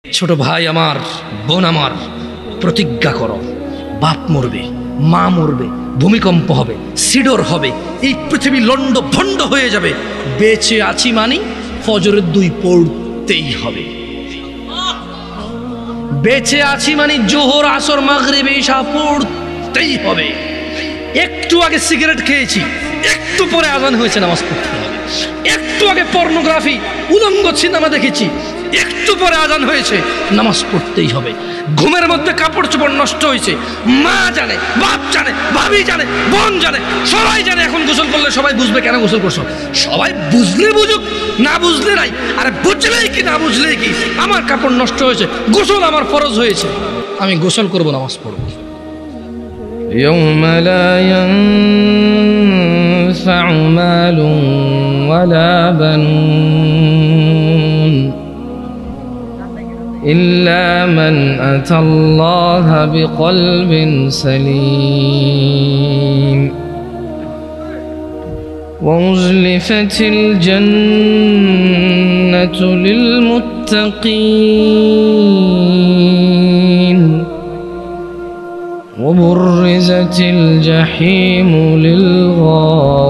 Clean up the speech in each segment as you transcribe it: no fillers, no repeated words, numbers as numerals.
ছোট ভাই আমার, বোন আমার, প্রতিজ্ঞা করো, বাপ মরবে, মা মরবে, ভূমিকম্প হবে, সিডর হবে, এই পৃথিবী লন্ড ভন্ড হয়ে যাবে, বেঁচে আছি মানি ফজরের 2 পড়তেই হবে। বেঁচে আছি মানে জোহর, আসর, মাগরিব, ইশা পড়তেই হবে। একটু আগে সিগারেট খেয়েছি, একটু পরে আজান হয়েছে, নামাজ পড়তে হবে। একটু আগে পর্নোগ্রাফি, উলঙ্গ সিনেমা দেখেছি, একটু পরে আজান হয়েছে, নামাজ পড়তেই হবে। ঘুমের মধ্যে কাপড় চোপড় নষ্ট হয়েছে, মা জানে, বাপ জানে, ভাবি জানে, বোন জানে, সবাই জানে। এখন গোসল করলে সবাই বুঝবে কেন গোসল করছো। সবাই বুঝলে বুঝুক, না বুঝলে নাই। আরে বুঝলেই কি না বুঝলেই কি, আমার কাপড় নষ্ট হয়েছে, গোসল আমার ফরজ হয়েছে, আমি গোসল করবো, নামাজ পড়বো। يوم لا ينفع مال ولا بنون إلا من أتى الله بقلب سليم وأزلفت الجنة للمتقين وبرزت الجحيم للغاوين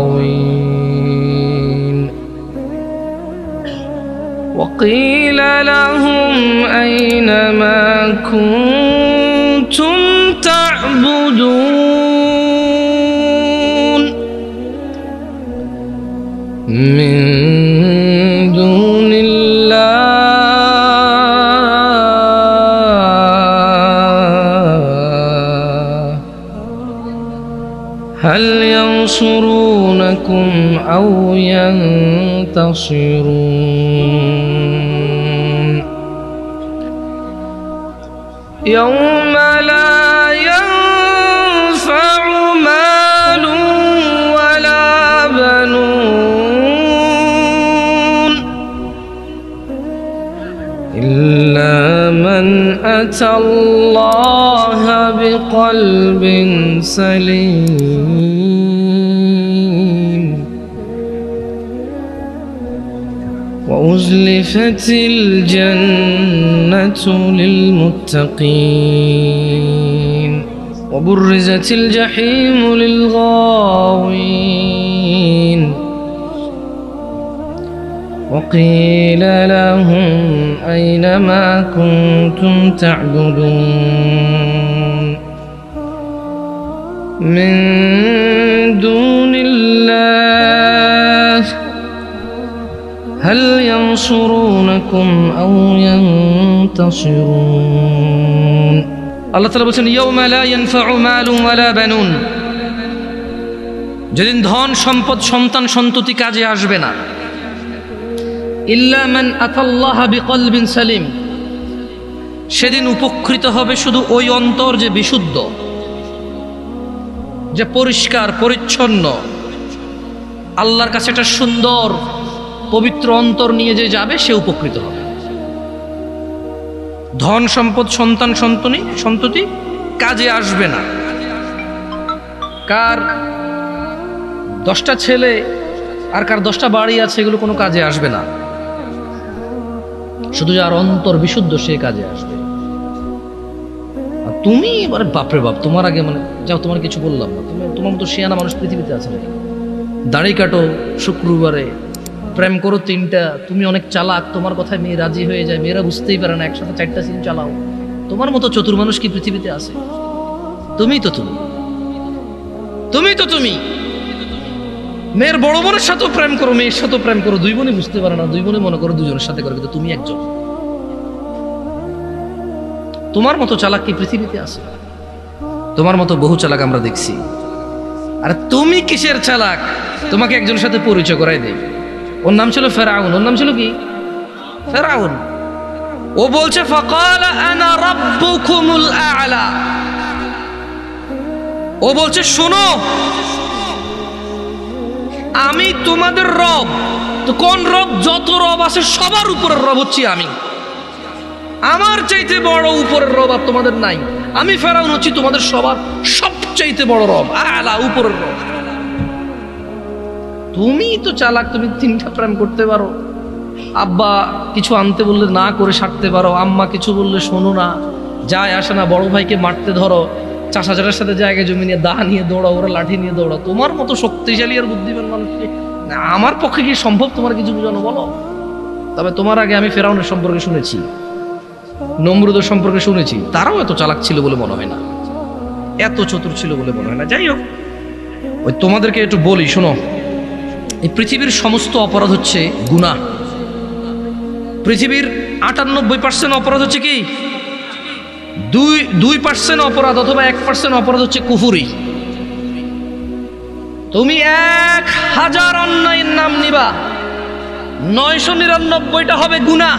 وقيل لهم أين ما كنتم تعبدون من دون هل ينصرونكم أو ينتصرون يوم لا ينفع مال ولا بنون إلا من أتى الله بقلب سليم وأزلفت الجنة للمتقين وبرزت الجحيم للغاوين وقيل لهم أين ما كنتم تعبدون من دون الله هل ينصرونكم أو ينتصرون আল্লাহ তাআলা বলেন ইয়াউমা লা ইয়ানফাউ মালুন ওয়ালা বানুন, যেদিন ধন সম্পদ সন্তান সন্ততি কাজে আসবে না। ইল্লা মান আতাল্লাহা বিকলবিন সালিম, সেদিন উপকৃত হবে শুধু ওই অন্তর যে বিশুদ্ধ, যে পরিষ্কার পরিচ্ছন্ন, আল্লাহর কাছে একটা সুন্দর পবিত্র অন্তর নিয়ে যে যাবে সে উপকৃত হবে। ধন সম্পদ সন্তান সন্ততি কাজে আসবে না। কার 10টা ছেলে আর কার 10টা বাড়ি আছে, এগুলো কোনো কাজে আসবে না। শুধু যার অন্তর বিশুদ্ধ সে কাজে আসবে। আর তুমি এবারে বাপরে বাপ, তোমার আগে মানে যাও, তোমার কিছু বললাম না, তুমি তোমার মতো শিয়ানা মানুষ পৃথিবীতে আছে নাকি? দাড়ি কাটো শুক্রবারে, প্রেম করো 3টা, তুমি অনেক চালাক, তোমার কথায় মেয়ে রাজি হয়ে যায়, মেয়েরা বুঝতেই পারে না, একসাথে 4টা সিন চালাও। তোমার মতো চতুর মানুষ কি পৃথিবীতে আছে? তুমি তো তুমি মেয়ের বড় বোনের সাথেও প্রেম করো, মেয়ের সাথেও প্রেম করো, 2 বোনই বুঝতে পারে না, 2 বোনে মনে করো 2জনের সাথে করে, কিন্তু তুমি একজন। তোমার মতো চালাক কি পৃথিবীতে আছে? তোমার মতো বহু চালাক আমরা দেখছি। আর তুমি কিসের চালাক? তোমাকে একজনের সাথে পরিচয় করাই দেই। ওর নাম ছিল ফেরাউন। ওর নাম ছিল কি? ফেরাউন। ও বলছে ফাকালা আনা রাব্বুকুমুল আ'লা, ও বলছে শোনো আমি তোমাদের রব। তো কোন রব? যত রব আছে সবার উপরের রব হচ্ছি আমি। আমার চাইতে বড় উপরের রব আর তোমাদের নাই। আমি ফেরাউন হচ্ছি তোমাদের সবার সবচাইতে বড় রব, আলা উপরের রব। তুমি তো চালাক, তুমি 3টা প্রেম করতে পারো, আব্বা কিছু আনতে বললে না করে সারতে পারো, আম্মা কিছু বললে শোনো না, যায় আসে না, বড় ভাইকে মারতে ধরো, চাষাচারের সাথে জায়গায় জমি নিয়ে দা নিয়ে দৌড়াও, ওরা লাঠি নিয়ে দৌড়াও। তোমার মতো শক্তিশালী আর বুদ্ধিমান মানুষকে আমার পক্ষে কি সম্ভব তোমার কিছু বোঝানো বলো? তবে তোমার আগে আমি ফেরাউনের সম্পর্কে শুনেছি, নমরুদের সম্পর্কে শুনেছি, তারাও এত চালাক ছিল বলে মনে হয় না, এত চতুর ছিল বলে মনে হয় না। যাই হোক, ওই তোমাদেরকে একটু বলি শোনো, এই পৃথিবীর সমস্ত অপরাধ হচ্ছে গুনাহ। পৃথিবীর 98% অপরাধ হচ্ছে কি? 2% অপরাধ অথবা 1% অপরাধ হচ্ছে কুফুরি। তুমি 1000 অন্যায়ের নাম নিবা, 999টা হবে গুনাহ।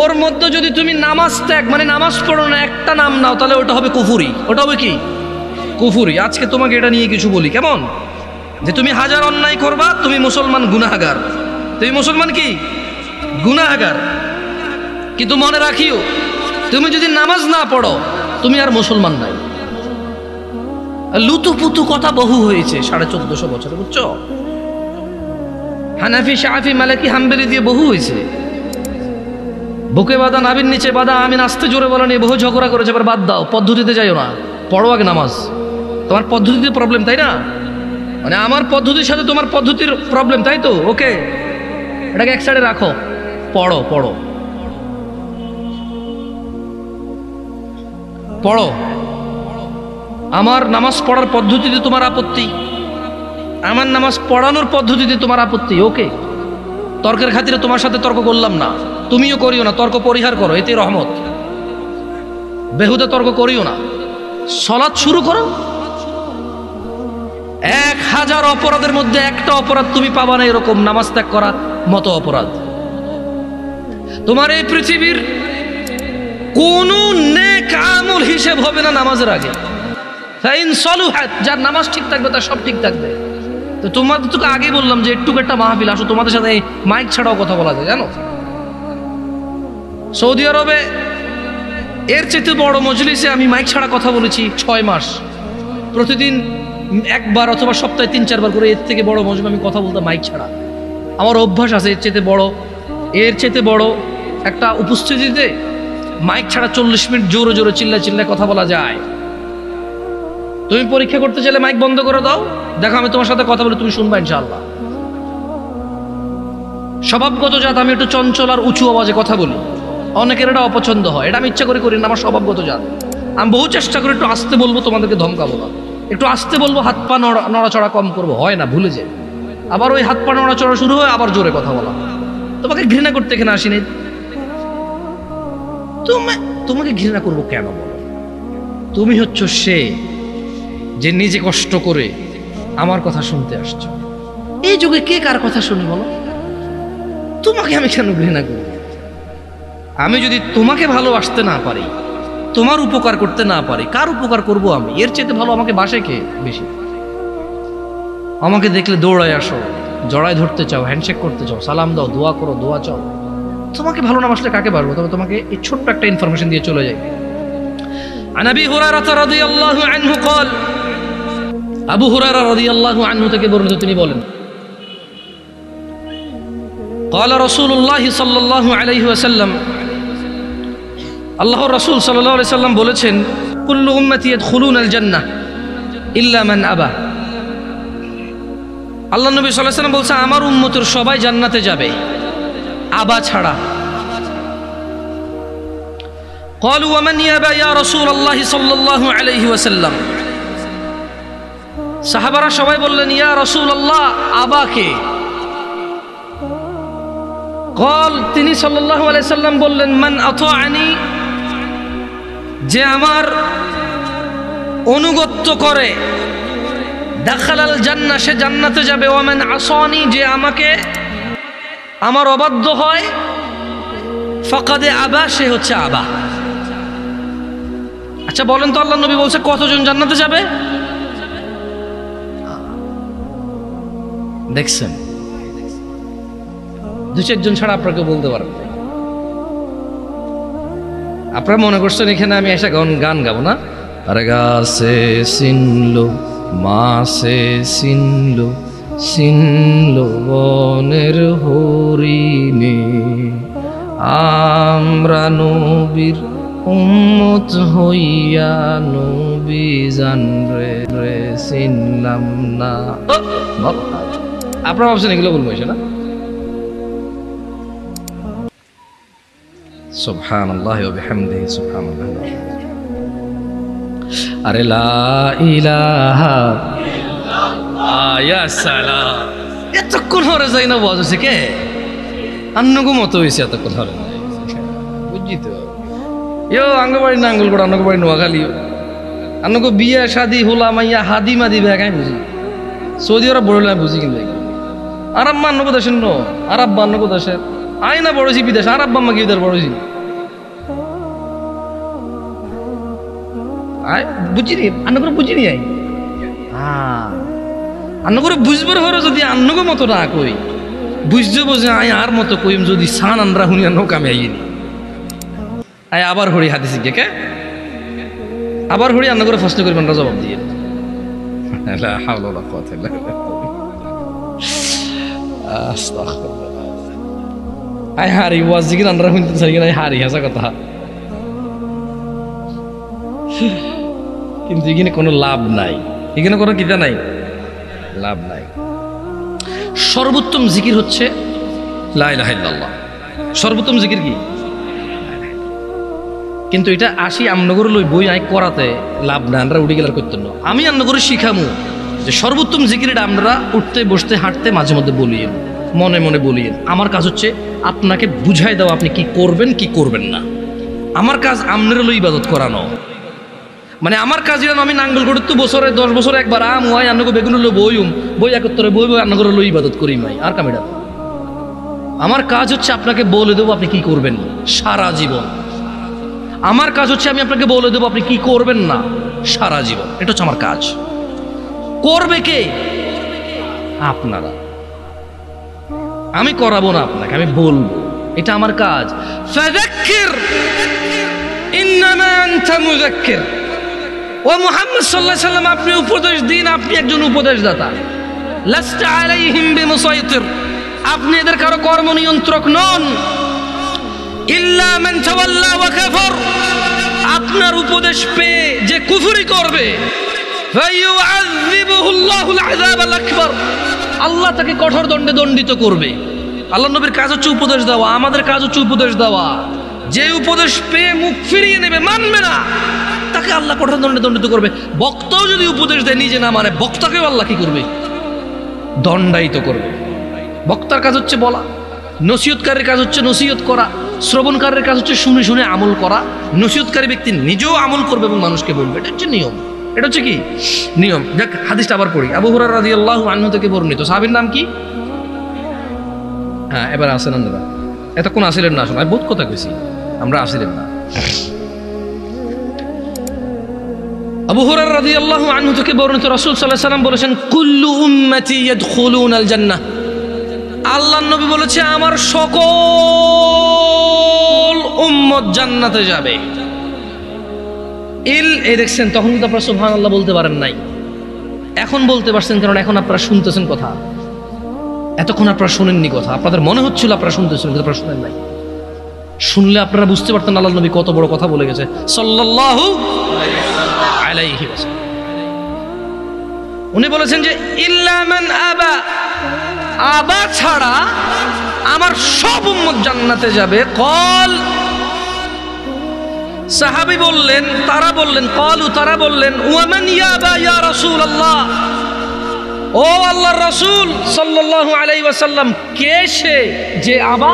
ওর মধ্যে যদি তুমি নামাজ ত্যাগ মানে নামাজ পড়ো না, একটা নাম নাও, তাহলে ওটা হবে কুফুরি। ওটা হবে কি? কুফুরি। আজকে তোমাকে এটা নিয়ে কিছু বলি, কেমন? যে তুমি 1000 অন্যায় করবা, তুমি মুসলমান গুনাহগার, তুমি মুসলমান কি? গুনাহগার। কিন্তু মনে রাখিও, তুমি যদি নামাজ না পড়ো, তুমি আর মুসলমান নাই। লুতুপুতু কথা বহু হয়েছে 1450 বছরে, বুঝছো? হানাফি, শাফি, মালিকি, হাম্বলি দিয়ে বহু হয়েছে। বুকে বাঁধা, নাভির নিচে বাঁধা, আমি নাচতে জোরে বলা নিয়ে বহু ঝগড়া করেছে। এবার বাদ দাও, পদ্ধতিতে যাইও না, পড়ো আগে নামাজ। তোমার পদ্ধতিতে প্রবলেম, তাই না? মানে আমার পদ্ধতির সাথে তোমার পদ্ধতির প্রবলেম, তাই তো? ওকে, এটাকে এক সাইডে রাখো, পড়ো পড়ো পড়ো। আমার নামাজ পড়ার পদ্ধতিতে তোমার আপত্তি, আমার নামাজ পড়ানোর পদ্ধতিতে তোমার আপত্তি, ওকে। তর্কের খাতিরে তোমার সাথে তর্ক করলাম না, তুমিও করিও না, তর্ক পরিহার করো, এতে রহমত। বেহুদা তর্ক করিও না, সালাত শুরু করো। 1000 অপরাধের মধ্যে একটা অপরাধ তুমি পাবা না এরকম নামাজ ত্যাগ করা মতো অপরাধ। তোমার এই পৃথিবীর কোন নেক আমল হিসেব হবে না নামাজের আগে। ফাইন সলুহাত, যার নামাজ ঠিক থাকবে তার সব ঠিক থাকবে। তো তোমাদের তোকে আগে বললাম যে একটু একটা মাহফিল আসো, তোমাদের সাথে মাইক ছাড়াও কথা বলা যায়, জানো? সৌদি আরবে এর চেয়ে বড় মজলিসে আমি মাইক ছাড়া কথা বলেছি 6 মাস, প্রতিদিন একবার অথবা সপ্তাহে 3-4 বার করে। এর থেকে বড় মজলিসে আমি কথা বলতাম মাইক ছাড়া। আমার অভ্যাস আছে, এর চেয়ে বড় একটা উপস্থিতিতে মাইক ছাড়া 40 মিনিট জোরে জোরে চিল্লায় কথা বলা যায়। তুমি পরীক্ষা করতে চাইলে মাইক বন্ধ করে দাও, দেখো আমি তোমার সাথে কথা বলে তুমি শুনবা ইনশাআল্লাহ। স্বভাবগত জাত, আমি একটু চঞ্চল আর উঁচু আওয়াজে কথা বলি, অনেকের এটা অপছন্দ হয়, এটা আমি ইচ্ছা করে করি না, আমার স্বভাবগত জাত। আমি বহু চেষ্টা করি একটু আস্তে বলবো, তোমাদেরকে ধমকাবো না, একটু আস্তে বলবো, হাত পা নড়াচড়া কম করবো, হয় না, ভুলে যাই। আবার ওই হাত পা নড়াচড়া শুরু হয়, আবার জোরে কথা বলা। তোমাকে ঘৃণা করতে এখানে আসিনি, তোমাকে ঘৃণা করবো কেন বলো? তুমি হচ্ছ সে যে নিজে কষ্ট করে আমার কথা শুনতে আসছো। এই যুগে কে কার কথা শুনি বলো? তোমাকে আমি কেন ঘৃণা করব? আমি যদি তোমাকে ভালোবাসতে না পারি, তোমার উপকার করতে না পারি, কার উপকার করব আমি? এর চেয়ে ভালো আমাকে বাসে কে বেশি? আমাকে দেখলে দৌড়ায় আসো, জড়ায় ধরতে চাও, হ্যান্ডশেক করতে চাও, সালাম দাও, দোয়া করো, দোয়া চাও। তোমাকে ভালো না বাসলে কাকে বাসবো? তবে তোমাকে এই ছোট্ট একটা ইনফরমেশন দিয়ে চলে যাই। عن أبي هريرة رضي الله عنه قال, আবু হুরায়রা রাদিয়াল্লাহু আনহু থেকে বর্ণিত, তিনি বলেন, قال رسول الله صلى الله عليه وسلم, আল্লাহর রাসূল সাল্লাল্লাহু আলাইহি সাল্লাম বলেছেন, কুল্লু উম্মতি ইয়াদখুলুনা আল জান্নাহ ইল্লা মান আবা। আল্লাহ নবী সাল্লাল্লাহু আলাইহি সাল্লাম বলছেন, আমার উম্মতের সবাই জান্নাতে যাবে, আবা ছাড়া। قالوا ومن يابى يا رسول الله صلى الله عليه وسلم। সাহাবারা সবাই বললেন, ইয়া রাসূলুল্লাহ, আবা কে? قال, তিনি সাল্লাল্লাহু আলাইহি সাল্লাম বললেন, মান আতাআনি, যে আমার অনুগত্য করে, দাখালাল জান্নাহ, সে জান্নাতে যাবে। ওয়া মান আসানি, যে আমাকে আমার অবাধ্য হয়, ফাকাদে আবা, সে হচ্ছে আবা। আচ্ছা বলেন তো, আল্লাহ নবী বলছে কতজন জান্নাতে যাবে? দেখছেন, 2-4 জন ছাড়া আপনাকে বলতে পারবেন। আপনারা মনে করছেন এখানে আমি এসে গান গাবো না? আরে গাছে চিনলো, মাছে চিনলো, সিন্ধবনের হরিণে আমরা নবীর উম্মত হইয়া নবী জান রে চিনলাম না। আপনারা ভাবছেন এগুলো বলবো না? সুবহানাল্লাহ ওয়া বিহামদিহি সুবহানাল্লাহ। আরে লা ইলাহা ইল্লাল্লাহ, ইয়া সালাম। এতক্ষণ হরে যাই না বলছে কে আন্নগো মতো হয়েছে, এতক্ষণ হরে বুঝছি তো। ইয়ো আঙ্গবাড়ি নাঙ্গলগোড়া, আঙ্গবাড়ি নোয়াখালী, আন্নগো বিয়ে শাদি হোলা মাইয়া হাদি মাদি বেগাই বুঝি। সৌদি আরব বড় বুঝি কিন্তু আরব মা আন্নগো দেশের ন আরব বা আন্নগো দেশের আইনা বড়ছি বিদেশ আরব বাম্মা কি বড়ছি বুঝিনি আন্নগরে বুঝিনি আই। হ্যাঁ আন্নগরে বুঝবার হরে যদি আন্নগো মতো না কই বুঝতে বোঝে আই আর মতো কইম যদি সান আনরা হুনি আন্ন কামে আইনি আই আবার হরি হাদিস কে আবার হরি আন্ন করে ফার্স্ট করবেন জবাব দিয়ে লা হাওলা ওয়ালা কুওয়াতা ইল্লা বিল্লাহ। আস্তাগফিরুল্লাহ। আই হারি ওয়াজ জিকির আনরা হুনতে চাই না, হারি হাসা কথা, কিন্তু এখানে কোনো লাভ নাই, এখানে কোনো কিতা নাই, লাভ নাই। সর্বোত্তম জিকির হচ্ছে লা ইলাহা ইল্লাল্লাহ। সর্বোত্তম জিকির কি? কিন্তু এটা আসি আমনগর লই বই আই করাতে লাভ না, আমরা উঠে গেলার করতেন না। আমি আমনগরে শিখামু যে সর্বোত্তম জিকির এটা আমরা উঠতে বসতে হাঁটতে মাঝে মধ্যে বলিয়েন, মনে মনে বলিয়েন। আমার কাজ হচ্ছে আপনাকে বুঝাই দেওয়া আপনি কি করবেন কি করবেন না। আমার কাজ আমনের লই ইবাদত করানো, মানে আমার কাজ যেন আমি নাঙ্গল করে তো বছরে 10 বছর একবার আম হয় আন্নগো বেগুন লো বইম বই একত্তরে বই বই আন্নগর লই ইবাদত করি মাই আর কামিটা। আমার কাজ হচ্ছে আপনাকে বলে দেবো আপনি কি করবেন সারা জীবন। আমার কাজ হচ্ছে আমি আপনাকে বলে দেবো আপনি কি করবেন না সারা জীবন। এটা হচ্ছে আমার কাজ। করবে কে? আপনারা। আমি করাবো না আপনাকে, আমি বলবো, এটা আমার কাজ। ফাযাক্কির ইন্নামা আনতা মুযাক্কির। ও মুহাম্মদ সাল্লাল্লাহু আলাইহি সাল্লাম আপনি উপদেশ দিন, আপনি একজন উপদেশদাতা। লাস্তা আলাইহিম বিমুসাইতির, আপনি এদের কারো কর্ম নিয়ন্ত্রক নন। ইল্লা মান তাওয়াল্লা ওয়া কাফার, আপনার উপদেশ পেয়ে যে কুফরি করবে ফায়ুআযিবুহুল্লাহুল আযাবাল আকবার, আল্লাহ তাকে কঠোর দণ্ডে দণ্ডিত করবে। আল্লাহর নবীর কাজ হচ্ছে উপদেশ দেওয়া, আমাদের কাজ হচ্ছে উপদেশ দেওয়া। যে উপদেশ পেয়ে মুখ ফিরিয়ে নেবে, মানবে না, তাকে আল্লাহ কঠোর দণ্ডে দণ্ডিত করবে। বক্তাও যদি উপদেশ দেয় নিজে না মানে, বক্তাকেও আল্লাহ কি করবে? দণ্ডায়িত করবে। বক্তার কাজ হচ্ছে বলা, নসিহতকারীর কাজ হচ্ছে নসিহত করা, শ্রবণকারীর কাজ হচ্ছে শুনে শুনে আমল করা। নসিহতকারী ব্যক্তি নিজেও আমল করবে এবং মানুষকে বলবে। এটা হচ্ছে নিয়ম, এটা হচ্ছে কি নিয়ম। যাক হাদিসটা আবার পড়ি। আবু হুরায়রা রাদিয়াল্লাহু আনহু থেকে বর্ণিত। সাহাবীর নাম কি? হ্যাঁ এবার আসেন আপনারা, এতক্ষণ আসিলেন না, আসলে আমি বহুত কথা কইছি, আমরা আসিলেন না। আবু হুরায়রা রাদিয়াল্লাহু আনহু থেকে বর্ণিত, রাসূল সাল্লাল্লাহু আলাইহি ওয়াসাল্লাম বলেছেন কুল্লু উম্মতি ইয়াদখুলুনাল জান্নাহ, আল্লাহর নবী বলেছে আমার সকল উম্মত জান্নাতে যাবে। এই দেখছেন, তখন কিন্তু আপনারা সুবহানাল্লাহ বলতে পারেন নাই, এখন বলতে পারছেন, কারণ এখন আপনারা শুনতেছেন কথা। এতক্ষণ আপনারা শুনেননি কথা, আপনাদের মনে হচ্ছিল আপনারা শুনতেছেন, কিন্তু আপনারা শুনেন নাই। শুনলে আপনারা বুঝতে পারতেন আল্লাহর নবী কত বড় কথা বলে গেছে সাল্লাল্লাহু আলাইহি ওয়াসাল্লাম। উনি বলেছেন যে ইল্লা মান আবা, আবা ছাড়া আমার সব উম্মত জান্নাতে যাবে। কল, সাহাবী বললেন, তারা বললেন, কলু তারা বললেন, ওয়ামান ইয়াবা ইয়া রাসূলুল্লাহ, ও আল্লাহর রাসূল সাল্লাল্লাহু আলাইহি ওয়াসাল্লাম, কে সে যে আবা?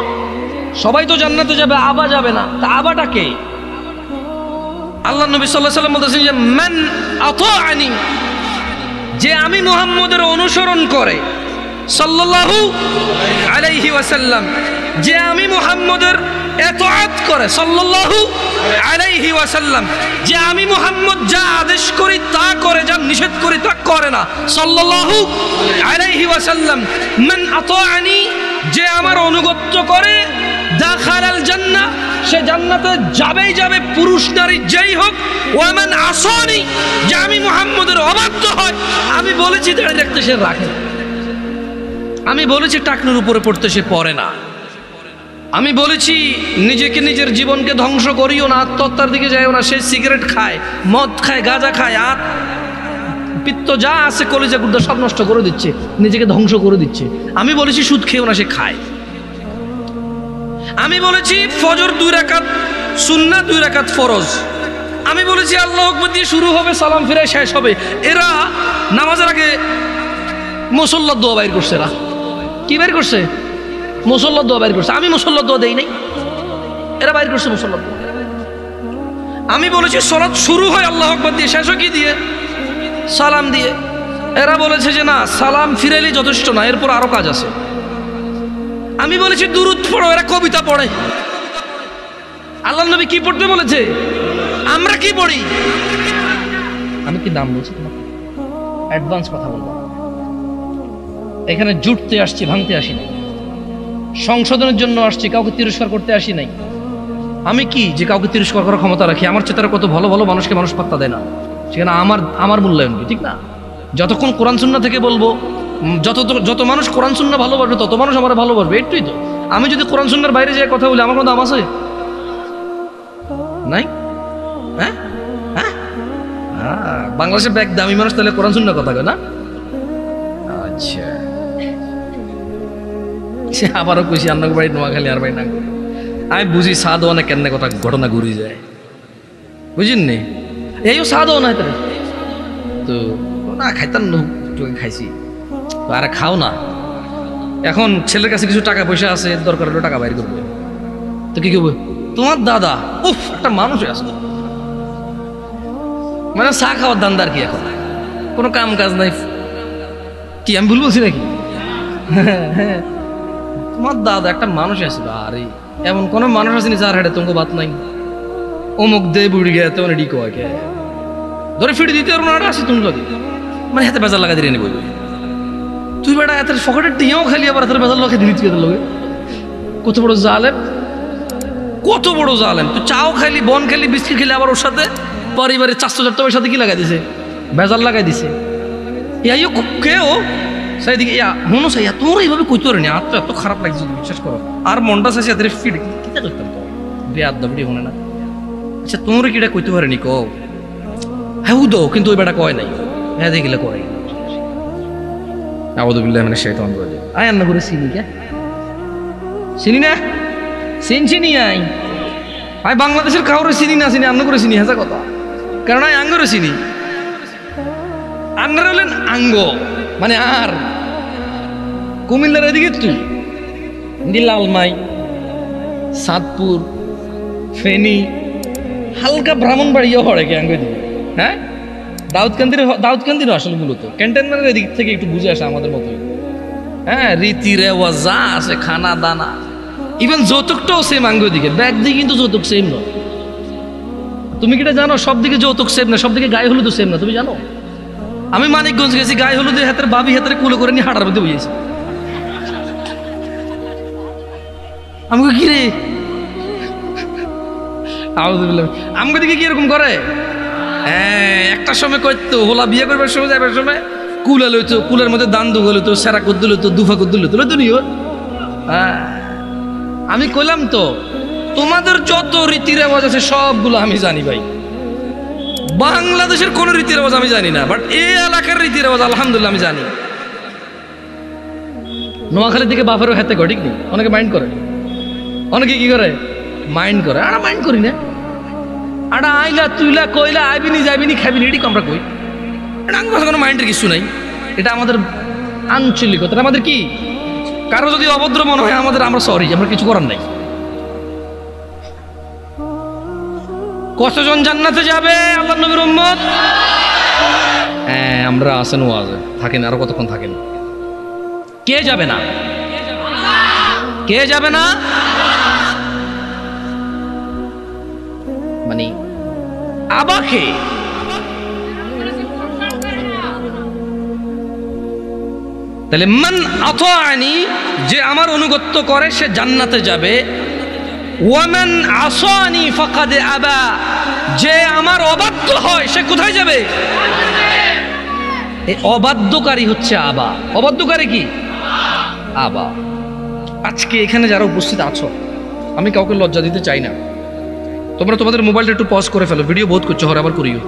সবাই তো জান্নাতে যাবে, আবা যাবে না, তা আবাটা কে? আল্লাহর নবী সাল্লাল্লাহু আলাইহি ওয়াসাল্লাম বলেছেন যে মান আতাআনি, যে আমি মুহাম্মদের অনুসরণ করে, সাল্লাল্লাহু আলাইহি ওয়াসাল্লাম, যে আমি মুহাম্মদের ইতাআত করে, সাল্লাল্লাহু আলাইহি ওয়াসাল্লাম, যে আমি মুহাম্মদ যা আদেশ করি তা করে, যা নিষেধ করি তা করে না, সাল্লাল্লাহু আলাইহি ওয়াসাল্লাম। মান আতাআনি, যে আমার অনুগত্য করে, দাখালাল জান্নাহ, সে জান্নাতে যাবেই যাবে, পুরুষ নারী যেই হোক। ওয়া মান আসানি, যে আমি মুহাম্মদের অবাধ্য হয়, আমি বলেছি দাঁড়িয়ে রাখতে সে রাখে। আমি বলেছি টাকনুর উপরে পড়তে সে পড়ে না। আমি বলেছি নিজেকে নিজের জীবনকে ধ্বংস করিও না, আত্মহত্যার দিকে যাইও না। সে সিগারেট খায়, মদ খায়, গাঁজা খায়, আর পিত্ত যা আছে কলিজা গুর্দা সব নষ্ট করে দিচ্ছে, নিজেকে ধ্বংস করে দিচ্ছে। আমি বলেছি সুদ খেয়েও না, সে খায়। আমি বলেছি ফজর 2 রাকাত সুন্নাত, 2 রাকাত ফরজ। আমি বলেছি আল্লাহু আকবার দিয়ে শুরু হবে, সালাম ফিরে শেষ হবে। এরা নামাজের আগে মুসল্লার দোয়া বাইর করছে। এরা কি বাইর করছে? মুসল্লার দোয়া বাইর করছে। আমি মুসল্লার দোয়া দেই নাই, এরা বাইর করছে মুসল্লার দোয়া। আমি বলেছি সালাত শুরু হয় আল্লাহু আকবার দিয়ে, শেষ হয় কি দিয়ে? সালাম দিয়ে। এরা বলেছে যে না, সালাম ফিরাইলে যথেষ্ট না, এরপর আরো কাজ আছে। আমি বলেছি দুরূদ পড়ো, এরা কবিতা পড়ে। আল্লাহর নবী কি পড়তে বলেছে? আমরা কি পড়ি? আমি কি দাম বলছি তোমাকে? অ্যাডভান্স কথা বলবো। এখানে জুটতে আসছি, ভাঙতে আসি নাই। সংশোধনের জন্য আসছি, কাউকে তিরস্কার করতে আসি নাই। আমি কি যে কাউকে তিরস্কার করার ক্ষমতা রাখি? আমার চেতারা কত ভালো ভালো মানুষকে মানুষ পাত্তা দেয় না, সেখানে আমার মূল্যায়ন কি? ঠিক না? যতক্ষণ কোরআন সুন্নাহ থেকে বলবো, যত মানুষ কোরআন সুন্নাহ ভালোবাসবে তত মানুষ আমার ভালোবাসবে। একটুই তো। আমি যদি কোরআন সুন্নাহর বাইরে যাই কথা বলি, আমার কোনো দাম আছে? নাই। হ্যাঁ হ্যাঁ, বাংলাদেশের ব্যাগ দামি মানুষ তাহলে কোরআন সুন্নাহ কথা কয় না? আচ্ছা, সে আবারও কইছি আন্নার বাড়ি নোয়াখালী আর বাড়ি না। আমি বুঝি সাদ অনেক কেন কথা ঘটনা ঘুরি যায়, বুঝিন নি? এইও সাদ না তো না খাইতাম না, খাইছি। আরে খাও না। এখন ছেলের কাছে কিছু টাকা পয়সা আছে, দরকার হলে টাকা বাইর করবে, তো কি করবে? তোমার দাদা উফ একটা মানুষ আসলো, মানে চা খাওয়ার দান্দার কি? এখন কোনো কাম কাজ নাই কি? আমি ভুল বলছি নাকি? হ্যাঁ, তোমার দাদা একটা মানুষ আসলো। আরে এমন কোন মানুষ আসেনি যার হাটে তোমাকে বাত নাই। অমুক দে বুড়ি গে তেমন এডি কয় কে ধরে ফিরে দিতে পারবো না, আসি তুমি লাগে মানে হাতে বেজার লাগা দিয়ে নিবি। তুই বেটা এত ফকটের টিয়াও খালি, আবার এত বেজার লোকে দিলি তুই লোকে। কত বড় জালেম, কত বড় জালেম! তুই চাও খাইলি, বন খাইলি, বিস্কিট খেলি, আবার ওর সাথে পরিবারের 400 সাথে কি লাগাই দিছে? বেজার লাগাই দিছে। ইয়াইও কেউ সেইদিকে ইয়া মনো সাইয়া তোর এইভাবে কইতে পারেনি। আর তো এত খারাপ লাগছে, বিশ্বাস করো। আর মনটা চাইছে এদের ফিট কিটা করতাম তো বেয়াদ দাবড়ি হনে না। আচ্ছা তোর কিটা কইতে পারেনি কও? হ্যাঁ দো, কিন্তু ওই বেটা কয় নাই। হ্যাঁ দেখিলে করে আউযু বিল্লাহি মিনাশ শাইতানির রাজিম। আয় আন্না করে চিনি কে? চিনি না? চিনি আই আই বাংলাদেশের কাউরে চিনি না, চিনি আন্না করে চিনি। হেজা কথা, কারণ আই আঙ্গরে চিনি। আন্নারা হলেন আঙ্গ, মানে আর কুমিল্লার এদিকে তুই লালমাই, সাদপুর, ফেনী, হালকা ব্রাহ্মণবাড়িয়া হড়ে কে আঙ্গ দিকে। হ্যাঁ, দাউদকান্দির আসলে মূলত ক্যান্টনমেন্টের এদিক থেকে একটু বুঝে আসে আমাদের মতোই। হ্যাঁ, রীতি রেওয়াজ যা আছে, খানা দানা, ইভেন যৌতুকটাও সেম আঙ্গ দিকে। ব্যাগ দিয়ে কিন্তু যৌতুক সেম নয়। তুমি কিটা জানো? সব দিকে যৌতুক সেম না, সব দিকে গায়ে হলুদ সেম না। তুমি জানো? আমি মানিকগঞ্জ গেছি, গায়ে হলুদে হাতের বাবি হাতের কুলো করে নিয়ে হাঁটার মধ্যে বুঝেছি। আমি কি রে আমাকে দিকে কি এরকম করে? হ্যাঁ, একটা সময় করতো হোলা বিয়ে করবার সময়, যাবার সময় কুলা লইতো, কুলের মধ্যে দান দুগো লইতো, সেরা কদ্দু লইতো, দুফা কদ্দু লইতো, লইতো নিও। হ্যাঁ, আমি কইলাম তো তোমাদের যত রীতি রেওয়াজ আছে সবগুলো আমি জানি ভাই। বাংলাদেশের কোন রীতি রেওয়াজ আমি জানি না, বাট এই এলাকার রীতি রেওয়াজ আলহামদুলিল্লাহ আমি জানি। নোয়াখালীর দিকে বাপেরও হাতে ঘর, ঠিক নেই? অনেকে মাইন্ড করে, অনেকে কি করে মাইন্ড করে। আর মাইন্ড করি না। আর আইলা তুইলা কইলা আইবিনি যাইবিনি খাবিনি এটি আমরা কই। এটা কোনো মাইন্ডের কিছু নাই। এটা আমাদের আঞ্চলিকতা, আমাদের কি। কারো যদি অভদ্র মনে হয় আমাদের, আমরা সরি, আমরা কিছু করার নাই। কতজন জান্নাতে যাবে আল্লাহর নবীর উম্মত? হ্যাঁ, আমরা আছেন ওয়াজে থাকেন, আরো কতক্ষণ থাকেন। কে যাবে না? কে যাবে না? মানে আবাকে তাহলে মান আতাআনি, যে আমার অনুগত্য করে সে জান্নাতে যাবে। ওয়ামান আসানি ফাকাদ আবা, যে আমার অবাধ্য হয় সে কোথায় যাবে? এই অবাধ্যকারী হচ্ছে আবা। অবাধ্যকারী কি? আবা। আজকে এখানে যারা উপস্থিত আছো, আমি কাউকে লজ্জা দিতে চাই না। তোমরা তোমাদের মোবাইলটা একটু পজ করে ফেলো, ভিডিও বহুত করছো, হর আবার করিও।